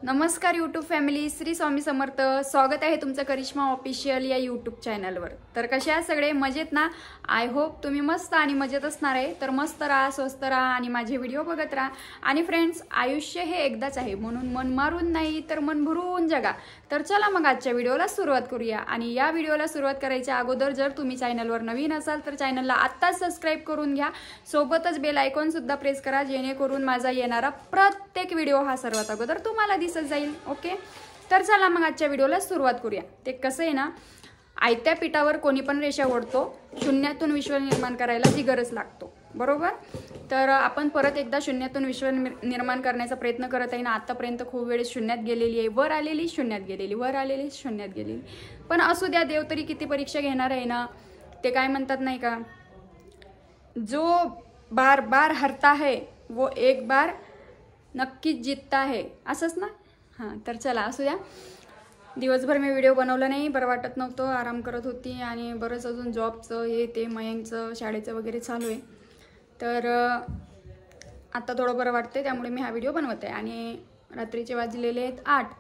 नमस्कार YouTube family, Shri Swami Samarth. स्वागत आहे तुमचं करिश्मा ऑफिशियल या यूट्यूब चॅनलवर. तर कसे आहात सगळे? मजेत ना? आय होप तुम्ही मस्त आणि मजेत असणार आहे. तर मस्त राहा, स्वस्त राहा आणि माझे व्हिडिओ बघत राहा. आणि फ्रेंड्स, आयुष्य हे एकदाच आहे, म्हणून मन मारून नाही तर मन भरून जगा. तर चला मग आजच्या व्हिडिओला सुरुवात करूया. आणि या व्हिडिओला सुरुवात करायच्या अगोदर जर तुम्ही चॅनलवर नवीन असाल तर चॅनलला आत्ताच सबस्क्राईब करून घ्या. सोबतच बेल आयकॉन सुद्धा प्रेस करा, जेणेकरून माझा येणारा प्रत्येक व्हिडिओ हा सर्वात अगोदर तुम्हाला दिसत जाईल. ओके, तर चला मग आजच्या व्हिडिओला सुरुवात करूया. ते कसं आहे ना, आयत्या पिठावर कोणी पण रेषा ओढतो, शून्यातून विश्व निर्माण करायला जी गरज लागतो, बरोबर? तर आपण परत एकदा शून्यातून विश्व निर्माण करण्याचा प्रयत्न करत आहे ना. आतापर्यंत खूप वेळेस शून्यात गेलेली आहे, वर आलेली शून्यात गेलेली, वर आलेली शून्यात गेलेली. पण असू द्या, देव तरी किती परीक्षा घेणार आहे ना. ते काय म्हणतात नाही का, जो बार बार हरता है वो एक बार नक्कीच जितता है, असंच ना. हां, तर चला असू द्या. दिवसभर मी व्हिडिओ बनवला नाही, बरं वाटत नव्हतं, आराम करत होती आणि बरंच अजून जॉबचं हे ते मयंकचं शाळेचं वगैरे चालू आहे. तर आता थोडं बरं वाटते, त्यामुळे मी हा व्हिडिओ बनवत आहे. आणि रात्रीचे वाजलेले आहेत 8.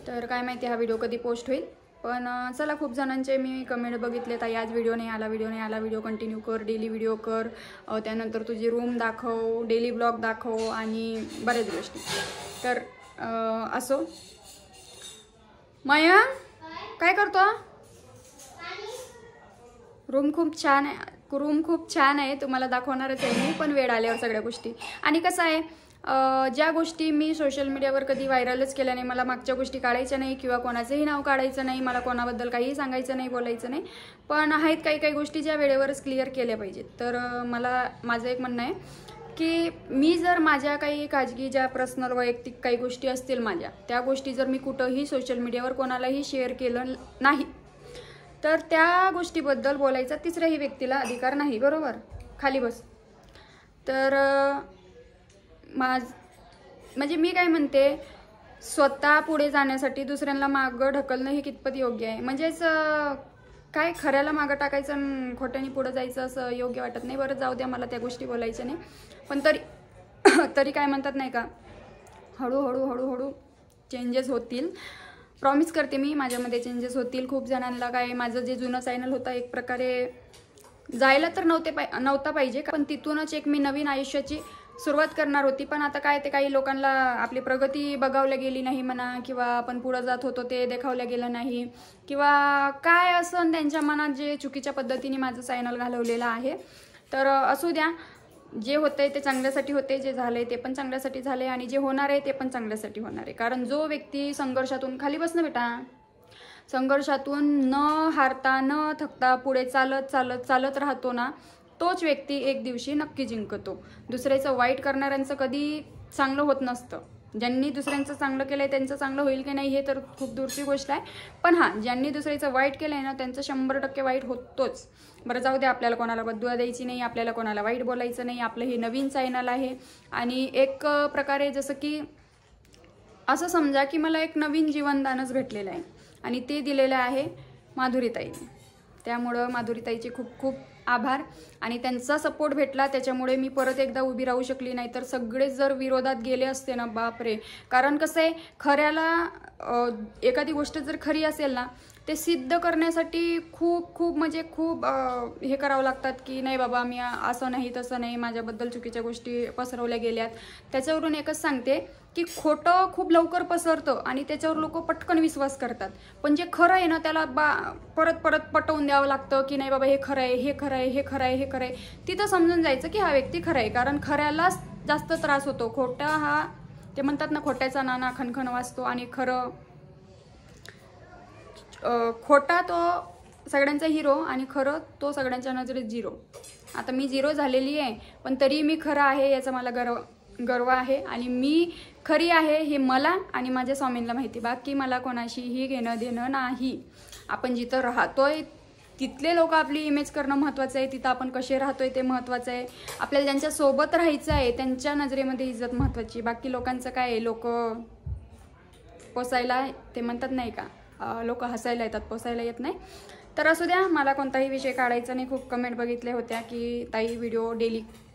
तर काय माहिती हा व्हिडिओ कधी पोस्ट होईल. पण चला, खूप जणांचे मी कमेंट बघितले, ताई आज व्हिडिओ नाही आला, व्हिडिओ कंटिन्यू कर, डेली व्हिडिओ कर, त्यानंतर तुझी रूम दाखव, डेली ब्लॉग दाखव आणि बऱ्याच गोष्टी. तर असो. मयंक काय करतो? रूम खूप छान आहे, तुम्हाला दाखवणारच आहे मी, पण वेळ आल्यावर सगळ्या गोष्टी. आणि कसं आहे, ज्या गोष्टी मी सोशल मीडियावर कधी व्हायरलच केल्या नाही, मला मागच्या गोष्टी काढायच्या नाही किंवा कोणाचंही नाव काढायचं नाही, मला कोणाबद्दल काहीही सांगायचं नाही, बोलायचं नाही. पण आहेत काही गोष्टी ज्या वेळेवरच क्लिअर केल्या पाहिजेत. तर माझं एक म्हणणं आहे की मी जर माझ्या काही खाजगी ज्या पर्सनल वैयक्तिक काही गोष्टी असतील माझ्या, त्या गोष्टी जर मी कुठंही सोशल मीडियावर कोणालाही शेअर केलं नाही, तर त्या गोष्टीबद्दल बोलायचा तिसऱ्याही व्यक्तीला अधिकार नाही, बरोबर? खाली बस. तर म्हणजे मी काय म्हणते, स्वतः पुढे जाण्यासाठी दुसऱ्यांना मागं ढकलणं हे कितपत योग्य आहे? म्हणजेच काय खऱ्याला मागं टाकायचं आणि खोट्याने पुढे जायचं असं योग्य वाटत नाही. बरं, जाऊ द्या, मला त्या गोष्टी बोलायच्या नाही. पण तरी काय म्हणतात नाही का, हळूहळू चेंजेस होतील. प्रॉमिस करते मी, माझ्यामध्ये चेंजेस होतील. खूप जणांना काय, माझं जे जुनं चॅनल होतं एक प्रकारे जायला तर नव्हता पाहिजे, पण तिथूनच एक मी नवीन आयुष्याची सुरुवात करणार होती. पण आता काय, ते काही लोकांना आपली प्रगती बघावल्या गेली नाही म्हणा, किंवा आपण पुढं जात होतो ते देखावल्या गेलं नाही, किंवा काय असं त्यांच्या मनात जे चुकीच्या पद्धतीने माझं चॅनल घालवलेलं आहे. तर असू द्या, जे होतंय ते चांगल्यासाठी होते, जे झालंय ते पण चांगल्यासाठी झाले, आणि जे होणार आहे ते पण चांगल्यासाठी होणार आहे. कारण जो व्यक्ती संघर्षातून, खाली बसणं बेटा, संघर्षातून न हारता न थकता पुढे चालत राहतो ना, तोच व्यक्ती एक दिवशी नक्की जिंकतो. दुसऱ्याचं वाईट करणाऱ्यांचं कधी चांगलं होत नसतं. ज्यांनी दुसऱ्यांचं चांगलं केलंय त्यांचं चांगलं होईल की नाही हे तर खूप दूरची गोष्ट आहे. पण हां, ज्यांनी दुसऱ्याचं वाईट केलंय ना, त्यांचं 100% वाईट होतोच. बरं, जाऊ दे, आपल्याला कोणाला बद्दुआ द्यायची नाही, आपल्याला कोणाला वाईट बोलायचं नाही. आपलं हे नवीन चॅनल आहे, आणि एक प्रकारे जसं की असं समजा की मला एक नवीन जीवनदानच भेटलेलं आहे, आणि ते दिलेलं आहे माधुरीताईने. त्यामुळं माधुरीताईचे खूप आभार. आणि त्यांचा सपोर्ट भेटला, त्याच्यामुळे मी परत एकदा उभी राहू शकली. नाही तर सगळेच जर विरोधात गेले असते ना, बापरे. कारण कसं आहे, खऱ्याला एखादी गोष्ट जर खरी असेल ना, ते सिद्ध करण्यासाठी खूप हे करावं लागतात की नाही बाबा, मी असं नाही तसं नाही, माझ्याबद्दल चुकीच्या गोष्टी पसरवल्या गेल्यात. त्याच्यावरून एकच सांगते की खोटं खूप लवकर पसरतं आणि त्याच्यावर लोक पटकन विश्वास करतात. पण जे खरं आहे ना, त्याला परत पटवून द्यावं लागतं की नाही बाबा, हे खरं आहे, हे खरं आहे, हे खरं आहे, हे खरं आहे. तिथं समजून जायचं की हा व्यक्ती खरं आहे. कारण खऱ्यालाच जास्त त्रास होतो. खोटा हा, ते म्हणतात ना, खोट्याचा नाना खणखण वाजतो, आणि खोटा तो सगळ्यांचा हिरो, आणि खरं तो सगळ्यांच्या नजरेत झिरो. आता मी झिरो झालेली आहे, पण तरी मी खरं आहे याचा मला गर्व आहे. आणि मी खरी आहे हे मला आणि माझ्या स्वामींना माहिती. बाकी मला कोणाशीही घेणं देणं नाही. आपण जिथं राहतोय तिथले लोक आपली इमेज करणं महत्त्वाचं आहे, तिथं आपण कसे राहतोय ते महत्त्वाचं आहे. आपल्याला ज्यांच्यासोबत राहायचं आहे त्यांच्या नजरेमध्ये इज्जत महत्त्वाची. बाकी लोकांचं काय आहे, लोक पोसायला, ते म्हणतात नाही का, लोक हसायला येतात, पोसायला येत नाही. तर असू द्या, मला कोणताही विषय काढायचा नाही. खूप कमेंट बघितल्या होत्या की ताई व्हिडिओ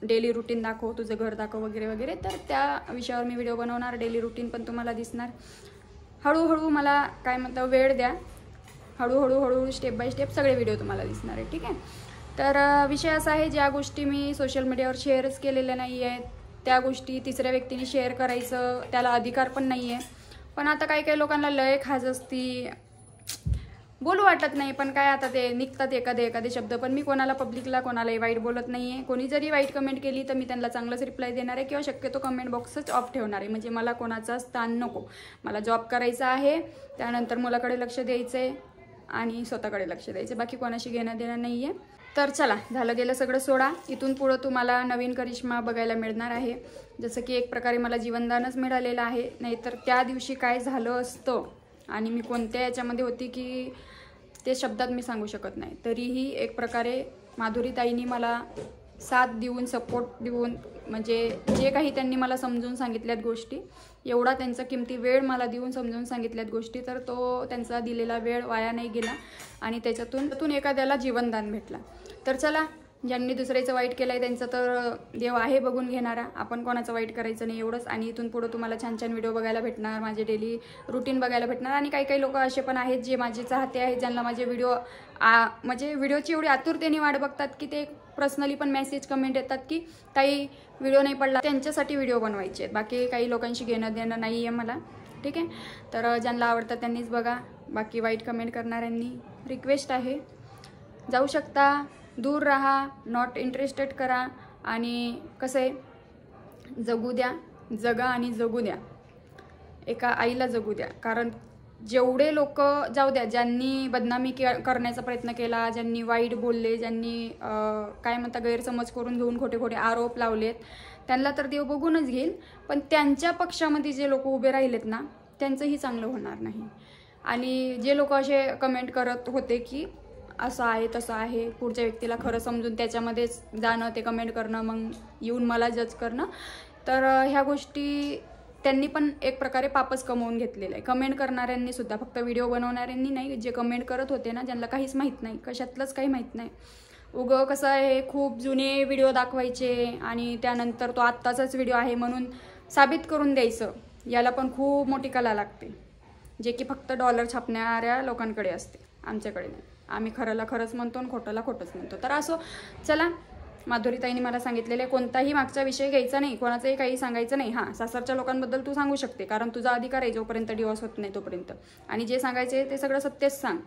डेली रुटीन दाखव, तुझं घर दाखव वगैरे वगैरे. तर त्या विषयावर मी व्हिडिओ बनवणार, डेली रुटीन पण तुम्हाला दिसणार. हळूहळू मला काय म्हणतं वेळ द्या, हळूहळू स्टेप बाय स्टेप सगळे व्हिडिओ तुम्हाला दिसणार आहे, ठीक आहे. तर विषय असा आहे, ज्या गोष्टी मी सोशल मीडियावर शेअरच केलेल्या नाही आहेत त्या गोष्टी तिसऱ्या व्यक्तीने शेअर करायचं त्याला अधिकार पण नाही आहे. पण आता काही लोकांना लय खाज असती, बोलू वाटत नाही, पण काय आता ते निघतात एखादे शब्द. पण मी कोणाला पब्लिकला कोणालाही वाईट बोलत नाही आहे. कोणी जरी वाईट कमेंट केली तर मी त्यांना चांगलंच रिप्लाय देणार आहे किंवा शक्यतो कमेंट बॉक्सच ऑफ ठेवणार आहे. म्हणजे मला कोणाचा स्थान नको. मला जॉब करायचा आहे, त्यानंतर मुलाकडे लक्ष द्यायचं आहे आणि स्वतःकडे लक्ष द्यायचं, बाकी कोणाशी घेणं देणं नाही आहे. तर चला, झालं गेलं सगळं सोडा. इथून पुढं तुम्हाला नवीन करिश्मा बघायला मिळणार आहे. जसं की एक प्रकारे मला जीवनदानच मिळालेलं आहे. नाहीतर त्या दिवशी काय झालं असतं आणि मी कोणत्या याच्यामध्ये होती की ते शब्दात मी सांगू शकत नाही. तरीही एक प्रकारे माधुरीताईंनी मला साथ देऊन, सपोर्ट देऊन, म्हणजे जे काही त्यांनी मला समजून सांगितल्यात गोष्टी, एवढा त्यांचा किमती वेळ मला देऊन समजून सांगितल्यात गोष्टी, तर तो त्यांचा दिलेला वेळ वाया नाही गेला आणि त्याच्यातून एखाद्याला जीवनदान भेटला. तर चला, ज्यांनी दुसऱ्याचं वाईट केलं आहे त्यांचं तर देव आहे बघून घेणारा. आपण कोणाचं वाईट करायचं नाही, एवढंच. आणि इथून पुढं तुम्हाला छान छान व्हिडिओ बघायला भेटणार, माझे डेली रुटीन बघायला भेटणार. आणि काही लोक असे पण आहेत जे माझे चाहते आहेत, ज्यांना माझे व्हिडिओ म्हणजे व्हिडिओची एवढी आतुरतेने वाट बघतात की ते पर्सनली पण मेसेज कमेंट येतात की ताई व्हिडिओ नाही पडला, त्यांच्यासाठी व्हिडिओ बनवायचे आहेत. बाकी काही लोकांशी घेणं देणं नाही आहे मला, ठीक आहे. तर ज्यांना आवडतं त्यांनीच बघा, बाकी वाईट कमेंट करणाऱ्यांनी रिक्वेस्ट आहे, जाऊ शकता, दूर राहा, नॉट इंटरेस्टेड करा. आणि कसं आहे, जगू द्या, जगा आणि जगू द्या, एका आईला जगू द्या. कारण जेवढे लोक जाऊ द्या ज्यांनी बदनामी करण्याचा प्रयत्न केला, ज्यांनी वाईट बोलले, ज्यांनी काय म्हणता गैरसमज करून घेऊन खोटे आरोप लावलेत, त्यांना तर देव बघूनच घेईल. पण त्यांच्या पक्षामध्ये जे लोक उभे राहिलेत ना, त्यांचंही चांगलं होणार नाही. आणि जे लोक असे कमेंट करत होते की असं आहे तसं आहे, पुढच्या व्यक्तीला खरं समजून त्याच्यामध्येच जाणं, ते कमेंट करणं, मग येऊन मला जज करणं, तर ह्या गोष्टी त्यांनी पण एक प्रकारे पापच कमवून घेतलेलं आहे. कमेंट करणाऱ्यांनी सुद्धा, फक्त व्हिडिओ बनवणाऱ्यांनी नाही. जे कमेंट करत होते ना, ज्यांना काहीच माहीत नाही, कशातलंच काही माहीत नाही, उगं कसं आहे खूप जुने व्हिडिओ दाखवायचे आणि त्यानंतर तो आत्ताचाच व्हिडिओ आहे म्हणून साबित करून द्यायचं, याला पण खूप मोठी कला लागते, जे की फक्त डॉलर छापणाऱ्या लोकांकडे असते, आमच्याकडे नाही. आम्ही खरंला खरंच म्हणतो आणि खोटंला खोटंच म्हणतो. तर असो, चला, माधुरीताईंनी मला सांगितलेलं आहे कोणताही मागचा विषय घ्यायचा नाही, कोणाचंही काही सांगायचं नाही. हां, सासरच्या लोकांबद्दल तू सांगू शकते, कारण तुझा अधिकार आहे जोपर्यंत डिवोर्स होत नाही तोपर्यंत. आणि जे सांगायचे ते सगळं सत्यच सांग,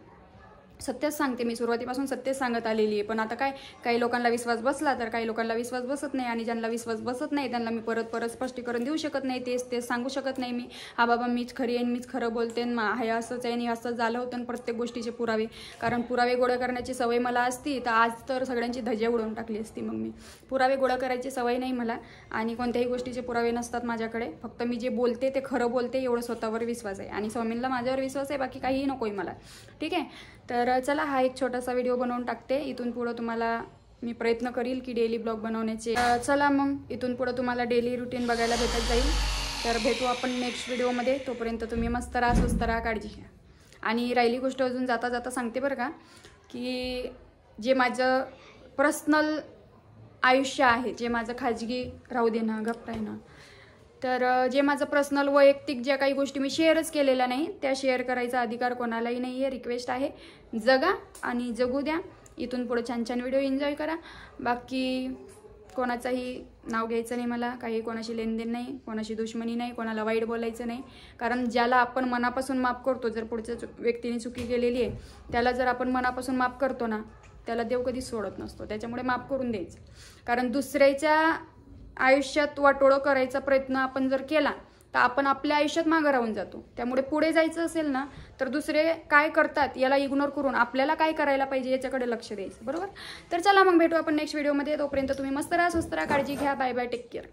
सत्यच सांगते मी, सुरुवातीपासून सत्यच सांगत आलेली आहे. पण आता काय, काही लोकांना विश्वास बसला तर काही लोकांना विश्वास बसत नाही. आणि ज्यांना विश्वास बसत नाही त्यांना मी परत स्पष्टीकरण देऊ शकत नाही, तेच सांगू शकत नाही मी. हा बाबा मीच खरी आहे, मीच खरं बोलते, हे असंच आहे आणि असं झालं होतं. प्रत्येक गोष्टीचे पुरावे, कारण पुरावे गोळा करण्याची सवय मला असती तर आज तर सगळ्यांची धजा उडवून टाकली असती. मग मी पुरावे गोळा करायची सवय नाही मला, आणि कोणत्याही गोष्टीचे पुरावे नसतात माझ्याकडे. फक्त मी जे बोलते ते खरं बोलते, एवढं स्वतःवर विश्वास आहे. आणि स्वामींना माझ्यावर विश्वास आहे, बाकी काहीही नकोय मला, ठीक आहे. तर चला, हा एक छोटासा व्हिडिओ बनवून टाकते. इथून पुढं तुम्हाला मी प्रयत्न करील की डेली ब्लॉग बनवण्याचे. चला मग, इथून पुढं तुम्हाला डेली रुटीन बघायला भेटत जाईल. तर भेटू आपण नेक्स्ट व्हिडिओमध्ये. तोपर्यंत तुम्ही मस्त राहा, स्वस्त राहा, काळजी घ्या. आणि राहिली गोष्ट अजून जाता जाता सांगते बरं का, की जे माझं पर्सनल आयुष्य आहे, जे माझं खाजगी राहू दे ना, गप्प आहे ना, तर जे माझं पर्सनल वैयक्तिक ज्या काही गोष्टी मी शेअरच केलेल्या नाही, त्या शेअर करायचा अधिकार कोणालाही नाही आहे. रिक्वेस्ट आहे, जगा आणि जगू द्या. इथून पुढे छान छान व्हिडिओ एन्जॉय करा. बाकी कोणाचाही नाव घ्यायचं नाही मला, काही कोणाशी लेनदेन नाही, कोणाशी दुश्मनी नाही, कोणाला वाईट बोलायचं नाही. कारण ज्याला आपण मनापासून माफ करतो, जर पुढच्या व्यक्तीने चुकी केलेली आहे त्याला जर आपण मनापासून माफ करतो ना, त्याला देव कधीच सोडत नसतो. त्याच्यामुळे माफ करून द्यायचं. कारण दुसऱ्याच्या आयुष्यात वाटोळं करायचा प्रयत्न आपण जर केला तर आपण आपल्या आयुष्यात मागं राहून जातो. त्यामुळे पुढे जायचं असेल ना, तर दुसरे काय करतात याला इग्नोर करून आपल्याला काय करायला पाहिजे याच्याकडे लक्ष द्यायचं, बरोबर. तर चला मग, भेटू आपण नेक्स्ट व्हिडिओमध्ये. तोपर्यंत तुम्ही मस्त राहा, स्वस्त राहा, काळजी घ्या. Bye bye, take care.